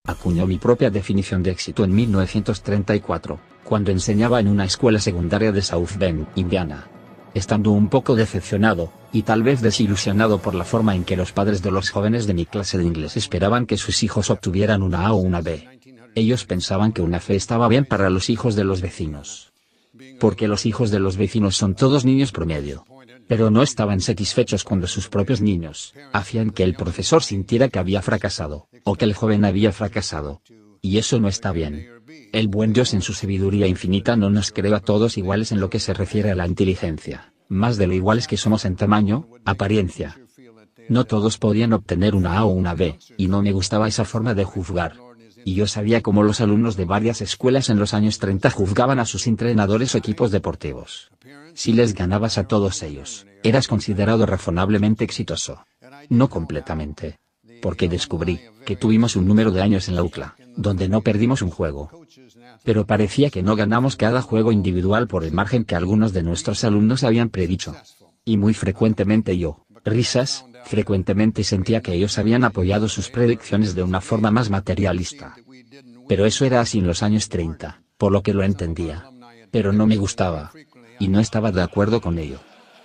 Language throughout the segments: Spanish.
Acuñó mi propia definición de éxito en 1934, cuando enseñaba en una escuela secundaria de South Bend, Indiana. Estando un poco decepcionado, y tal vez desilusionado por la forma en que los padres de los jóvenes de mi clase de inglés esperaban que sus hijos obtuvieran una A o una B. Ellos pensaban que una C estaba bien para los hijos de los vecinos. Porque los hijos de los vecinos son todos niños promedio. Pero no estaban satisfechos cuando sus propios niños hacían que el profesor sintiera que había fracasado, o que el joven había fracasado. Y eso no está bien. El buen Dios en su sabiduría infinita no nos creó a todos iguales en lo que se refiere a la inteligencia, más de lo iguales que somos en tamaño, apariencia. No todos podían obtener una A o una B, y no me gustaba esa forma de juzgar. Y yo sabía cómo los alumnos de varias escuelas en los años 30 juzgaban a sus entrenadores o equipos deportivos. Si les ganabas a todos ellos, eras considerado razonablemente exitoso. No completamente. Porque descubrí que tuvimos un número de años en la UCLA, donde no perdimos un juego. Pero parecía que no ganamos cada juego individual por el margen que algunos de nuestros alumnos habían predicho. Y muy frecuentemente frecuentemente sentía que ellos habían apoyado sus predicciones de una forma más materialista. Pero eso era así en los años 30, por lo que lo entendía. Pero no me gustaba. Y no estaba de acuerdo con ello.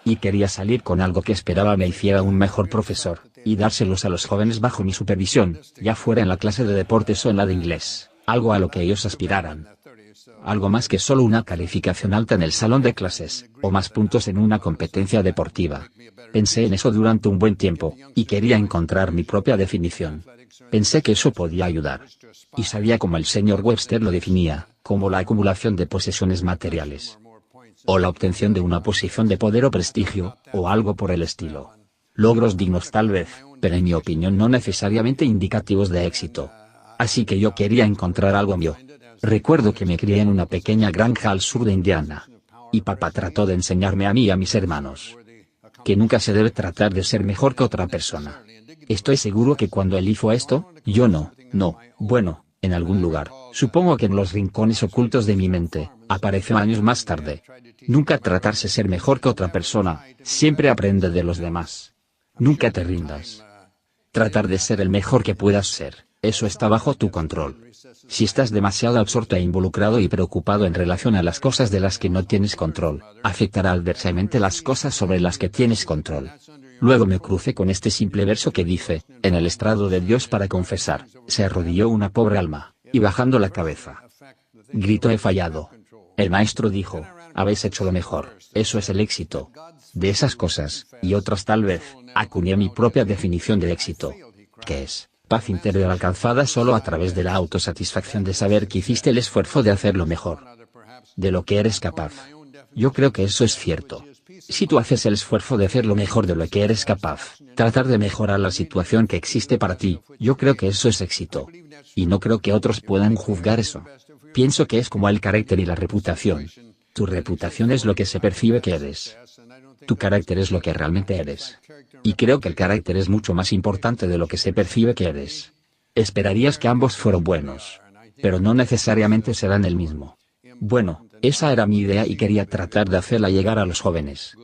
Y quería salir con algo que esperaba me hiciera un mejor profesor, y dárselos a los jóvenes bajo mi supervisión, ya fuera en la clase de deportes o en la de inglés, algo a lo que ellos aspiraran. Algo más que solo una calificación alta en el salón de clases, o más puntos en una competencia deportiva. Pensé en eso durante un buen tiempo, y quería encontrar mi propia definición. Pensé que eso podía ayudar. Y sabía cómo el señor Webster lo definía, como la acumulación de posesiones materiales. O la obtención de una posición de poder o prestigio, o algo por el estilo. Logros dignos tal vez, pero en mi opinión no necesariamente indicativos de éxito. Así que yo quería encontrar algo mío. Recuerdo que me crié en una pequeña granja al sur de Indiana. Y papá trató de enseñarme a mí y a mis hermanos que nunca se debe tratar de ser mejor que otra persona. Estoy seguro que cuando él hizo esto, yo bueno, en algún lugar, supongo que en los rincones ocultos de mi mente, apareció años más tarde. Nunca tratarse de ser mejor que otra persona, siempre aprende de los demás. Nunca te rindas. Tratar de ser el mejor que puedas ser, eso está bajo tu control. Si estás demasiado absorto e involucrado y preocupado en relación a las cosas de las que no tienes control, afectará adversamente las cosas sobre las que tienes control. Luego me crucé con este simple verso que dice, en el estrado de Dios para confesar, se arrodilló una pobre alma, y bajando la cabeza, gritó: he fallado. El maestro dijo, habéis hecho lo mejor, eso es el éxito. De esas cosas, y otras tal vez, acuñé mi propia definición de éxito. ¿Qué es? Paz interior alcanzada solo a través de la autosatisfacción de saber que hiciste el esfuerzo de hacerlo mejor de lo que eres capaz. Yo creo que eso es cierto. Si tú haces el esfuerzo de hacer lo mejor de lo que eres capaz, tratar de mejorar la situación que existe para ti, yo creo que eso es éxito. Y no creo que otros puedan juzgar eso. Pienso que es como el carácter y la reputación. Tu reputación es lo que se percibe que eres. Tu carácter es lo que realmente eres. Y creo que el carácter es mucho más importante de lo que se percibe que eres. Esperarías que ambos fueran buenos. Pero no necesariamente serán el mismo. Bueno, esa era mi idea y quería tratar de hacerla llegar a los jóvenes.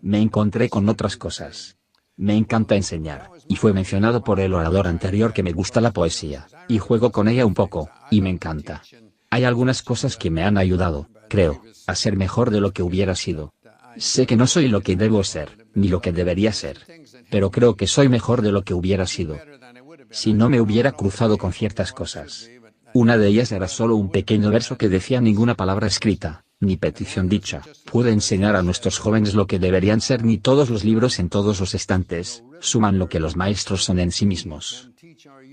Me encontré con otras cosas. Me encanta enseñar, y fue mencionado por el orador anterior que me gusta la poesía, y juego con ella un poco, y me encanta. Hay algunas cosas que me han ayudado, creo, a ser mejor de lo que hubiera sido. Sé que no soy lo que debo ser, ni lo que debería ser. Pero creo que soy mejor de lo que hubiera sido si no me hubiera cruzado con ciertas cosas. Una de ellas era solo un pequeño verso que decía: ninguna palabra escrita, ni petición dicha, puede enseñar a nuestros jóvenes lo que deberían ser, ni todos los libros en todos los estantes, suman lo que los maestros son en sí mismos.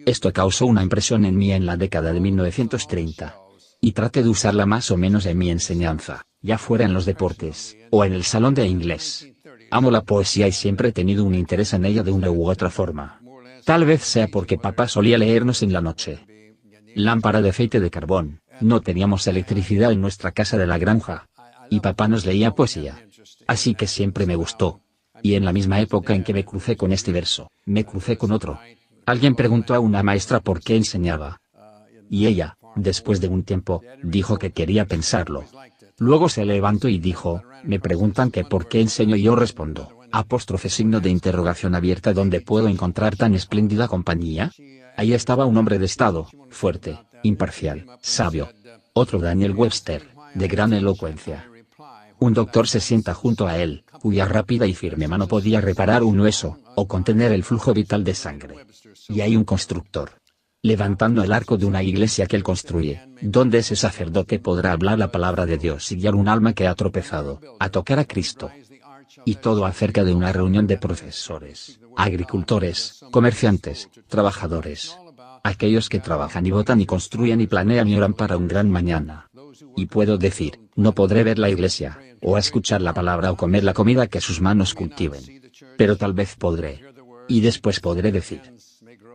Esto causó una impresión en mí en la década de 1930. Y traté de usarla más o menos en mi enseñanza, ya fuera en los deportes, o en el salón de inglés. Amo la poesía y siempre he tenido un interés en ella de una u otra forma. Tal vez sea porque papá solía leernos en la noche. Lámpara de aceite de carbón, no teníamos electricidad en nuestra casa de la granja. Y papá nos leía poesía. Así que siempre me gustó. Y en la misma época en que me crucé con este verso, me crucé con otro. Alguien preguntó a una maestra por qué enseñaba. Y ella, después de un tiempo, dijo que quería pensarlo. Luego se levantó y dijo: me preguntan que por qué enseño y yo respondo: Apóstrofe signo de interrogación abierta. ¿Dónde puedo encontrar tan espléndida compañía? Ahí estaba un hombre de estado, fuerte, imparcial, sabio. Otro Daniel Webster, de gran elocuencia. Un doctor se sienta junto a él, cuya rápida y firme mano podía reparar un hueso, o contener el flujo vital de sangre. Y hay un constructor, levantando el arco de una iglesia que él construye, donde ese sacerdote podrá hablar la palabra de Dios y guiar un alma que ha tropezado, a tocar a Cristo. Y todo acerca de una reunión de profesores, agricultores, comerciantes, trabajadores. Aquellos que trabajan y votan y construyen y planean y oran para un gran mañana. Y puedo decir, no podré ver la iglesia, o escuchar la palabra o comer la comida que sus manos cultiven. Pero tal vez podré. Y después podré decir.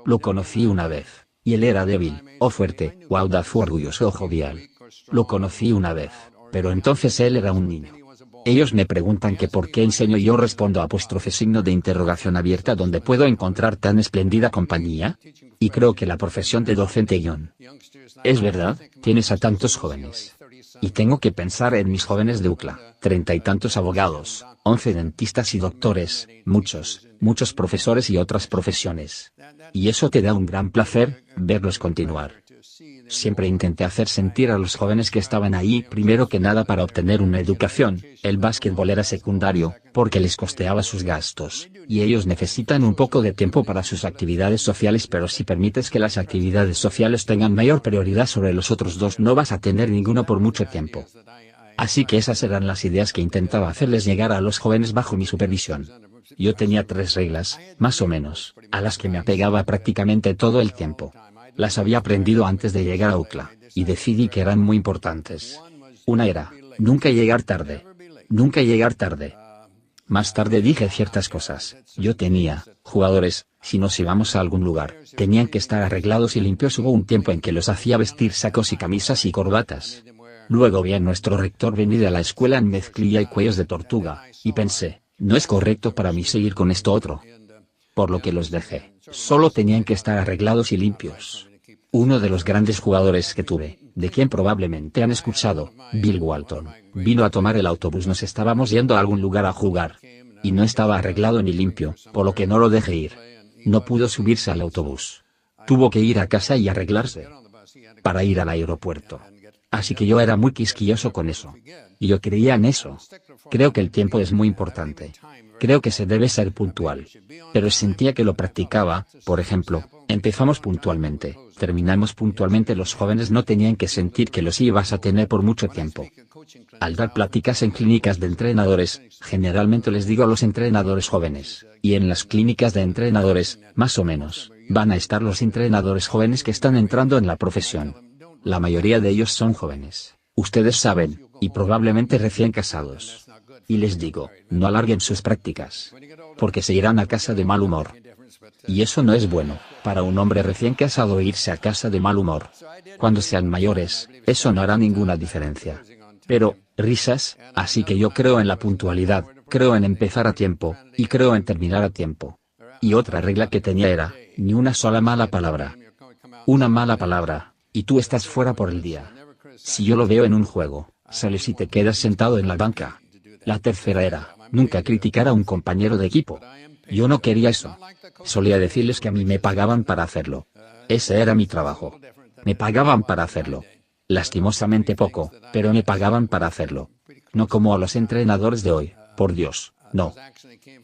Lo conocí una vez, y él era débil, o fuerte, o audaz o orgulloso o jovial. Lo conocí una vez, pero entonces él era un niño. Ellos me preguntan que por qué enseño y yo respondo apóstrofe signo de interrogación abierta. ¿Dónde puedo encontrar tan espléndida compañía? Y creo que la profesión de docente es verdad, tienes a tantos jóvenes. Y tengo que pensar en mis jóvenes de UCLA, 30 y tantos abogados, 11 dentistas y doctores, muchos profesores y otras profesiones. Y eso te da un gran placer, verlos continuar. Siempre intenté hacer sentir a los jóvenes que estaban ahí primero que nada para obtener una educación. El básquetbol era secundario, porque les costeaba sus gastos, y ellos necesitan un poco de tiempo para sus actividades sociales, pero si permites que las actividades sociales tengan mayor prioridad sobre los otros dos, no vas a tener ninguno por mucho tiempo. Así que esas eran las ideas que intentaba hacerles llegar a los jóvenes bajo mi supervisión. Yo tenía 3 reglas, más o menos, a las que me apegaba prácticamente todo el tiempo. Las había aprendido antes de llegar a UCLA, y decidí que eran muy importantes. Una era, nunca llegar tarde. Nunca llegar tarde. Más tarde dije ciertas cosas. Yo tenía, jugadores, si nos íbamos a algún lugar, tenían que estar arreglados y limpios. Hubo un tiempo en que los hacía vestir sacos y camisas y corbatas. Luego vi a nuestro rector venir a la escuela en mezclilla y cuellos de tortuga, y pensé, no es correcto para mí seguir con esto otro. Por lo que los dejé. Solo tenían que estar arreglados y limpios. Uno de los grandes jugadores que tuve, de quien probablemente han escuchado, Bill Walton, vino a tomar el autobús. Nos estábamos yendo a algún lugar a jugar. Y no estaba arreglado ni limpio, por lo que no lo dejé ir. No pudo subirse al autobús. Tuvo que ir a casa y arreglarse para ir al aeropuerto. Así que yo era muy quisquilloso con eso. Y yo creía en eso. Creo que el tiempo es muy importante. Creo que se debe ser puntual. Pero sentía que lo practicaba. Por ejemplo, empezamos puntualmente, terminamos puntualmente. Los jóvenes no tenían que sentir que los ibas a tener por mucho tiempo. Al dar pláticas en clínicas de entrenadores, generalmente les digo a los entrenadores jóvenes, y en las clínicas de entrenadores, más o menos, van a estar los entrenadores jóvenes que están entrando en la profesión. La mayoría de ellos son jóvenes, ustedes saben, y probablemente recién casados. Y les digo, no alarguen sus prácticas, porque se irán a casa de mal humor. Y eso no es bueno, para un hombre recién casado irse a casa de mal humor. Cuando sean mayores, eso no hará ninguna diferencia. Pero, risas, así que yo creo en la puntualidad, creo en empezar a tiempo, y creo en terminar a tiempo. Y otra regla que tenía era, ni una sola mala palabra. Una mala palabra, y tú estás fuera por el día. Si yo lo veo en un juego, sales y te quedas sentado en la banca. La tercera era, nunca criticar a un compañero de equipo. Yo no quería eso. Solía decirles que a mí me pagaban para hacerlo. Ese era mi trabajo. Me pagaban para hacerlo. Lastimosamente poco, pero me pagaban para hacerlo. No como a los entrenadores de hoy, por Dios, no.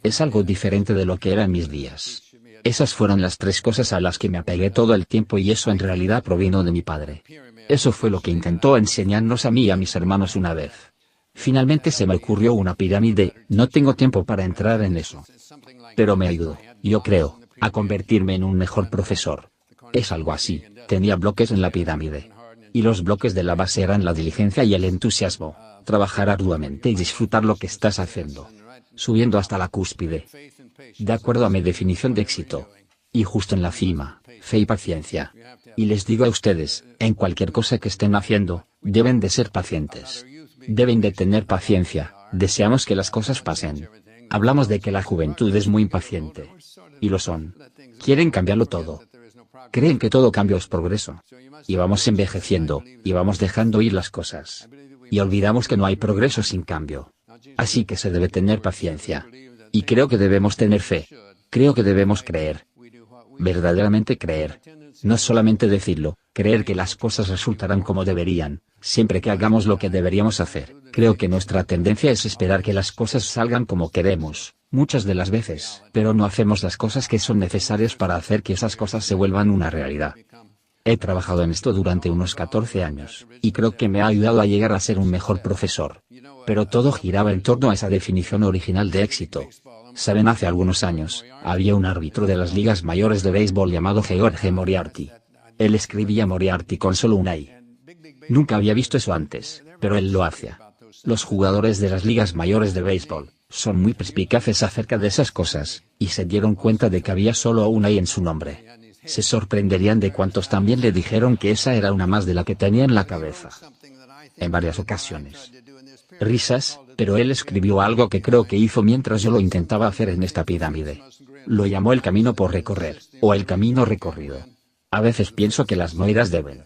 Es algo diferente de lo que era en mis días. Esas fueron las 3 cosas a las que me apegué todo el tiempo, y eso en realidad provino de mi padre. Eso fue lo que intentó enseñarnos a mí y a mis hermanos una vez. Finalmente se me ocurrió una pirámide. No tengo tiempo para entrar en eso. Pero me ayudó, yo creo, a convertirme en un mejor profesor. Es algo así, tenía bloques en la pirámide. Y los bloques de la base eran la diligencia y el entusiasmo, trabajar arduamente y disfrutar lo que estás haciendo. Subiendo hasta la cúspide. De acuerdo a mi definición de éxito. Y justo en la cima, fe y paciencia. Y les digo a ustedes, en cualquier cosa que estén haciendo, deben de ser pacientes. Deben de tener paciencia. Deseamos que las cosas pasen. Hablamos de que la juventud es muy impaciente. Y lo son. Quieren cambiarlo todo. Creen que todo cambio es progreso. Y vamos envejeciendo, y vamos dejando ir las cosas. Y olvidamos que no hay progreso sin cambio. Así que se debe tener paciencia. Y creo que debemos tener fe. Creo que debemos creer. Verdaderamente creer. No solamente decirlo, creer que las cosas resultarán como deberían, siempre que hagamos lo que deberíamos hacer. Creo que nuestra tendencia es esperar que las cosas salgan como queremos, muchas de las veces, pero no hacemos las cosas que son necesarias para hacer que esas cosas se vuelvan una realidad. He trabajado en esto durante unos 14 años, y creo que me ha ayudado a llegar a ser un mejor profesor. Pero todo giraba en torno a esa definición original de éxito. Saben, hace algunos años, había un árbitro de las ligas mayores de béisbol llamado George Moriarty. Él escribía Moriarty con solo una I. Nunca había visto eso antes, pero él lo hacía. Los jugadores de las ligas mayores de béisbol son muy perspicaces acerca de esas cosas, y se dieron cuenta de que había solo una I en su nombre. Se sorprenderían de cuántos también le dijeron que esa era una más de la que tenía en la cabeza. En varias ocasiones. Risas, pero él escribió algo que creo que hizo mientras yo lo intentaba hacer en esta pirámide. Lo llamó el camino por recorrer, o el camino recorrido. A veces pienso que las moiras deben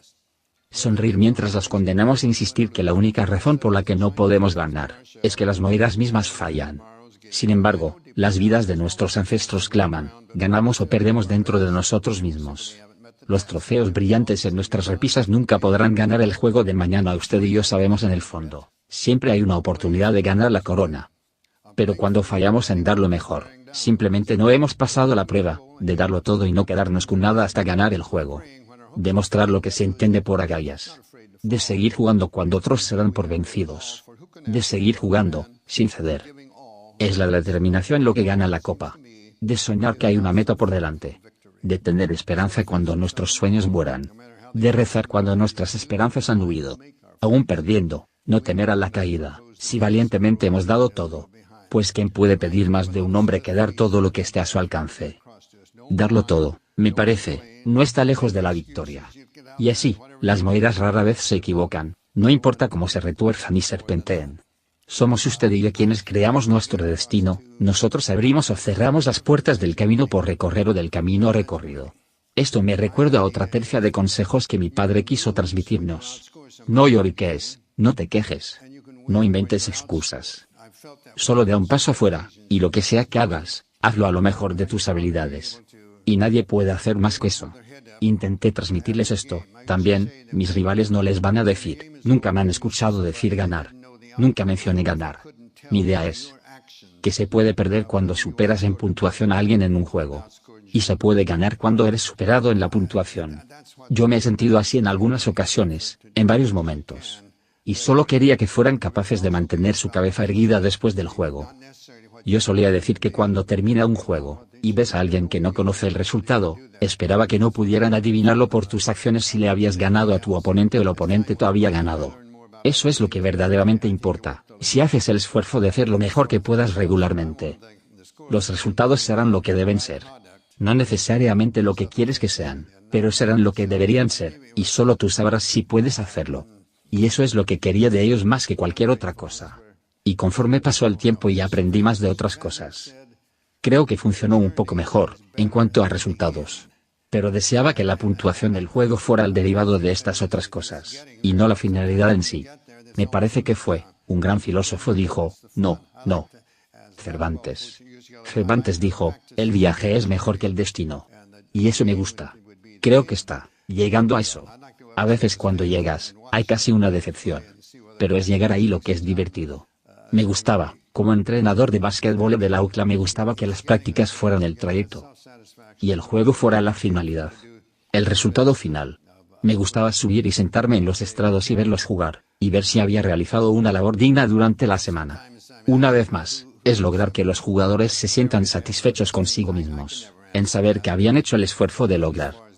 sonreír mientras las condenamos e insistir que la única razón por la que no podemos ganar, es que las moiras mismas fallan. Sin embargo, las vidas de nuestros ancestros claman, ganamos o perdemos dentro de nosotros mismos. Los trofeos brillantes en nuestras repisas nunca podrán ganar el juego de mañana. Usted y yo sabemos en el fondo, siempre hay una oportunidad de ganar la corona. Pero cuando fallamos en dar lo mejor, simplemente no hemos pasado la prueba, de darlo todo y no quedarnos con nada hasta ganar el juego. Demostrar lo que se entiende por agallas. De seguir jugando cuando otros se dan por vencidos. De seguir jugando, sin ceder. Es la determinación lo que gana la copa. De soñar que hay una meta por delante. De tener esperanza cuando nuestros sueños mueran. De rezar cuando nuestras esperanzas han huido. Aún perdiendo, no temer a la caída, si valientemente hemos dado todo. Pues ¿quién puede pedir más de un hombre que dar todo lo que esté a su alcance? Darlo todo, me parece, no está lejos de la victoria. Y así, las moiras rara vez se equivocan, no importa cómo se retuerzan y serpenteen. Somos usted y yo quienes creamos nuestro destino, nosotros abrimos o cerramos las puertas del camino por recorrer o del camino recorrido. Esto me recuerda a otra tercia de consejos que mi padre quiso transmitirnos. No lloriques, no te quejes. No inventes excusas. Solo da un paso afuera, y lo que sea que hagas, hazlo a lo mejor de tus habilidades. Y nadie puede hacer más que eso. Intenté transmitirles esto, también, mis rivales no les van a decir, nunca me han escuchado decir ganar. Nunca mencioné ganar. Mi idea es que se puede perder cuando superas en puntuación a alguien en un juego. Y se puede ganar cuando eres superado en la puntuación. Yo me he sentido así en algunas ocasiones, en varios momentos. Y solo quería que fueran capaces de mantener su cabeza erguida después del juego. Yo solía decir que cuando termina un juego, y ves a alguien que no conoce el resultado, esperaba que no pudieran adivinarlo por tus acciones si le habías ganado a tu oponente o el oponente te había ganado. Eso es lo que verdaderamente importa, si haces el esfuerzo de hacer lo mejor que puedas regularmente. Los resultados serán lo que deben ser. No necesariamente lo que quieres que sean, pero serán lo que deberían ser, y solo tú sabrás si puedes hacerlo. Y eso es lo que quería de ellos más que cualquier otra cosa. Y conforme pasó el tiempo y aprendí más de otras cosas. Creo que funcionó un poco mejor, en cuanto a resultados. Pero deseaba que la puntuación del juego fuera el derivado de estas otras cosas, y no la finalidad en sí. Me parece que fue, un gran filósofo dijo, no. Cervantes. Cervantes dijo, el viaje es mejor que el destino. Y eso me gusta. Creo que está llegando a eso. A veces cuando llegas, hay casi una decepción. Pero es llegar ahí lo que es divertido. Me gustaba, como entrenador de básquetbol de la UCLA me gustaba que las prácticas fueran el trayecto. Y el juego fuera la finalidad. El resultado final. Me gustaba subir y sentarme en los estrados y verlos jugar, y ver si había realizado una labor digna durante la semana. Una vez más, es lograr que los jugadores se sientan satisfechos consigo mismos, en saber que habían hecho el esfuerzo de lograr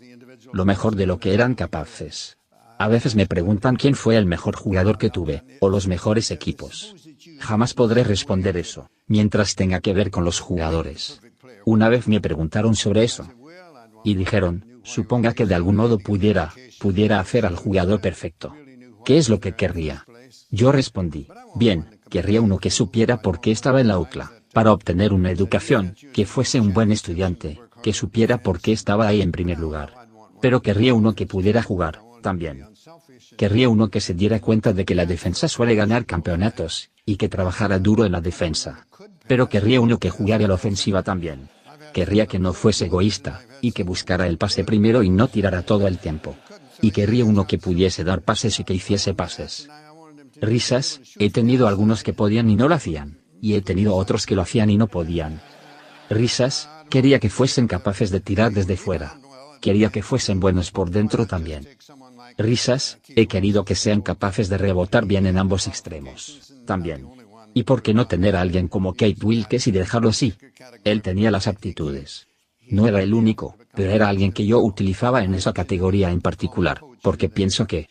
lo mejor de lo que eran capaces. A veces me preguntan quién fue el mejor jugador que tuve, o los mejores equipos. Jamás podré responder eso, mientras tenga que ver con los jugadores. Una vez me preguntaron sobre eso. Y dijeron, suponga que de algún modo pudiera hacer al jugador perfecto. ¿Qué es lo que querría? Yo respondí, bien, querría uno que supiera por qué estaba en la UCLA, para obtener una educación, que fuese un buen estudiante, que supiera por qué estaba ahí en primer lugar. Pero querría uno que pudiera jugar, también. Querría uno que se diera cuenta de que la defensa suele ganar campeonatos, y que trabajara duro en la defensa. Pero querría uno que jugara la ofensiva también. Querría que no fuese egoísta, y que buscara el pase primero y no tirara todo el tiempo. Y querría uno que pudiese dar pases y que hiciese pases. Risas, he tenido algunos que podían y no lo hacían, y he tenido otros que lo hacían y no podían. Risas, quería que fuesen capaces de tirar desde fuera. Quería que fuesen buenos por dentro también. Risas, he querido que sean capaces de rebotar bien en ambos extremos, también. ¿Y por qué no tener a alguien como Kate Wilkes y dejarlo así? Él tenía las aptitudes. No era el único, pero era alguien que yo utilizaba en esa categoría en particular, porque pienso que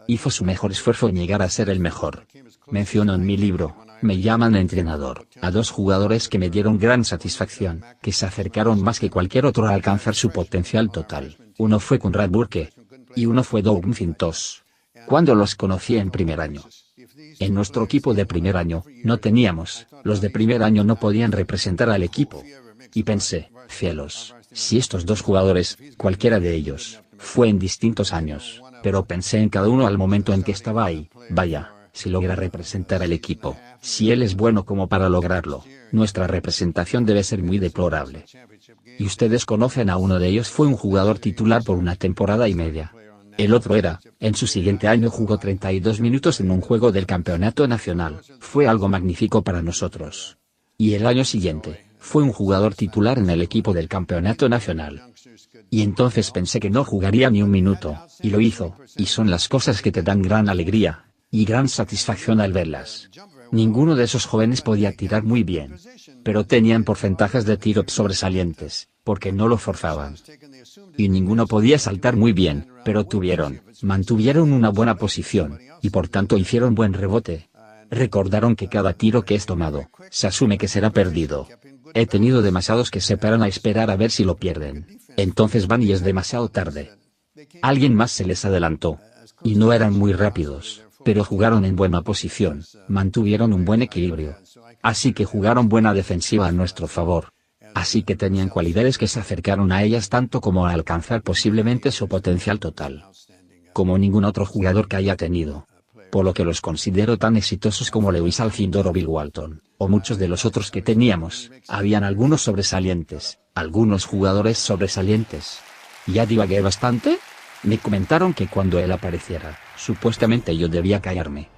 hizo su mejor esfuerzo en llegar a ser el mejor. Menciono en mi libro, Me llaman entrenador, a 2 jugadores que me dieron gran satisfacción, que se acercaron más que cualquier otro a alcanzar su potencial total. Uno fue Conrad Burke. Y uno fue Doug McIntosh. Cuando los conocí en primer año. En nuestro equipo de primer año, no teníamos, los de primer año no podían representar al equipo. Y pensé, cielos, si estos 2 jugadores, cualquiera de ellos, fue en distintos años, pero pensé en cada uno al momento en que estaba ahí, vaya, si logra representar al equipo, si él es bueno como para lograrlo, nuestra representación debe ser muy deplorable. Y ustedes conocen a uno de ellos, fue un jugador titular por 1 temporada y media. El otro en su siguiente año jugó 32 minutos en un juego del campeonato nacional, fue algo magnífico para nosotros. Y el año siguiente, fue un jugador titular en el equipo del campeonato nacional. Y entonces pensé que no jugaría ni un minuto, y lo hizo, y son las cosas que te dan gran alegría, y gran satisfacción al verlas. Ninguno de esos jóvenes podía tirar muy bien. Pero tenían porcentajes de tiro sobresalientes, porque no lo forzaban. Y ninguno podía saltar muy bien, pero mantuvieron una buena posición, y por tanto hicieron buen rebote. Recordaron que cada tiro que es tomado, se asume que será perdido. He tenido demasiados que se paran a esperar a ver si lo pierden. Entonces van y es demasiado tarde. Alguien más se les adelantó. Y no eran muy rápidos, pero jugaron en buena posición, mantuvieron un buen equilibrio. Así que jugaron buena defensiva a nuestro favor. Así que tenían cualidades que se acercaron a ellas tanto como a alcanzar posiblemente su potencial total. Como ningún otro jugador que haya tenido. Por lo que los considero tan exitosos como Lewis Alcindor o Bill Walton, o muchos de los otros que teníamos. Habían algunos sobresalientes, algunos jugadores sobresalientes. ¿Ya divagué bastante? Me comentaron que cuando él apareciera, supuestamente yo debía callarme.